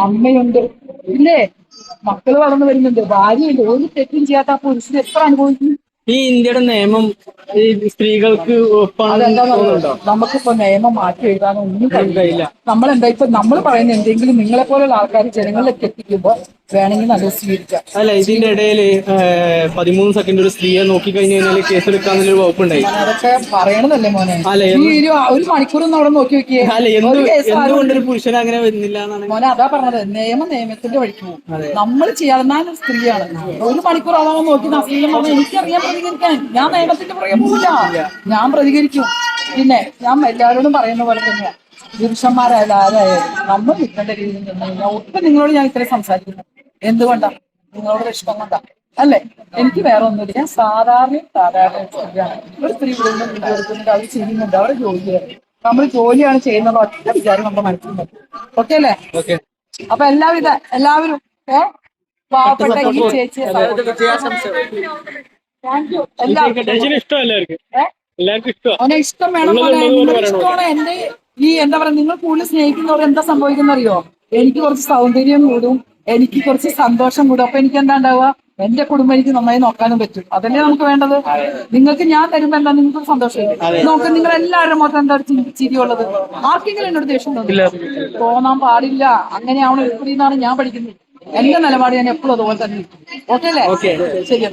അമ്മയുണ്ട്, ഇല്ലേ? മക്കള് വളർന്നു വരുന്നുണ്ട്, ഭാര്യയുണ്ട്. ഒരു തെറ്റും ചെയ്യാത്ത ആ പുരുഷന് എത്ര അനുഭവിക്കും? ഈ ഇന്ത്യയുടെ നിയമം ഈ സ്ത്രീകൾക്ക് ഒപ്പാണെന്ന് അതെന്താണെന്നറിയോ? തോന്നുന്നുണ്ടോ? നമുക്കിപ്പോ നിയമം മാറ്റി എഴുതാനോ ഒന്നും കഴിയില്ല. നമ്മളെന്താ ഇപ്പൊ നമ്മൾ പറയുന്ന എന്തെങ്കിലും നിങ്ങളെ പോലുള്ള ആൾക്കാർ ജനങ്ങളിലേക്ക് എത്തിക്കുമ്പോ വേണമെങ്കിൽ നല്ല സ്വീകരിക്കാം. അല്ല, ഇതിന്റെ ഇടയിൽ 13 സെക്കൻഡ് ഒരു സ്ത്രീയെ നോക്കി കഴിഞ്ഞു കഴിഞ്ഞാൽ കേസെടുക്കാന്നുള്ളൊരു വകുപ്പുണ്ടായി. അതൊക്കെ പറയണതല്ലേ മോനെ? അല്ല ഈ ഒരു മണിക്കൂറൊന്നും അവിടെ നോക്കി വെക്കിയേ, അല്ല ഒരു കേസ് എന്തുകൊണ്ടൊരു പുരുഷന് അങ്ങനെ വരുന്നില്ല എന്നാണ് മോനെ. അതാ പറഞ്ഞത്, നിയമത്തിന്റെ വഴിക്ക് പോകും. നമ്മൾ ചെയ്യാതെ ഞാൻ സ്ത്രീയാണ്. ഒരു മണിക്കൂർ ആവാൻ നോക്കി അശ്ലീലം പറഞ്ഞാൽ എനിക്കറിയാൻ പ്രതികരിക്കാൻ. ഞാൻ നിയമത്തിന്റെ പുറകെ പോവില്ല, ഞാൻ പ്രതികരിക്കും. പിന്നെ ഞാൻ എല്ലാവരോടും പറയുന്ന പോലെ തന്നെയാ, പുരുഷന്മാരായാലും ആരായാലും നമ്മൾ നിൽക്കേണ്ട രീതിയിൽ നിന്ന് കഴിഞ്ഞാൽ ഒട്ടും നിങ്ങളോട് ഞാൻ ഇത്രയും സംസാരിക്കുന്നു. എന്തുകൊണ്ടാ? നിങ്ങളോട് ഇഷ്ടം കൊണ്ടാ, അല്ലേ? എനിക്ക് വേറെ ഒന്നുമില്ല. ഞാൻ സാധാരണ സ്ത്രീയാണ്. ഒരു സ്ത്രീ വീണ്ടും എടുക്കുന്നുണ്ട്, അവർ ചെയ്യുന്നുണ്ട്, അവരുടെ ജോലിയാണ്. നമ്മൾ ജോലിയാണ് ചെയ്യുന്നത്. ഒറ്റ വിചാരം നമ്മുടെ മനസ്സിലുണ്ട്. ഓക്കെ അല്ലേ? അപ്പൊ എല്ലാവരും പാവപ്പെട്ട ഈ ചേച്ചിയെ താങ്ക് യു. മോനെ ഇഷ്ടം വേണം മോനെ. നിങ്ങളുടെ ഇഷ്ടമാണ്. എന്റെ ഈ എന്താ പറയാ, നിങ്ങൾ കൂടുതൽ സ്നേഹിക്കുന്നവർ എന്താ സംഭവിക്കുന്ന അറിയോ? എനിക്ക് കുറച്ച് സൗന്ദര്യം കൂടും, എനിക്ക് കുറച്ച് സന്തോഷം കൂടും. അപ്പൊ എനിക്ക് എന്താ ഉണ്ടാവുക? എന്റെ കുടുംബം എനിക്ക് നന്നായി നോക്കാനും പറ്റും. അതല്ലേ നമുക്ക് വേണ്ടത്. നിങ്ങൾക്ക് ഞാൻ തരുമ്പോ എന്താ നിങ്ങൾക്ക് സന്തോഷമില്ല? നോക്ക്, നിങ്ങൾ എല്ലാവരും മൊത്തം എന്താ ചിരിയുള്ളത്? ആർക്കെങ്കിലും എന്നോട് ദേഷ്യം തോന്നാൻ പാടില്ല. അങ്ങനെയാവണം എപ്പോഴും എന്നാണ് ഞാൻ പഠിക്കുന്നത്. എന്റെ നിലപാട് ഞാൻ എപ്പോഴും അതുപോലെ തന്നെ. ഓക്കെ അല്ലേ? ശരി.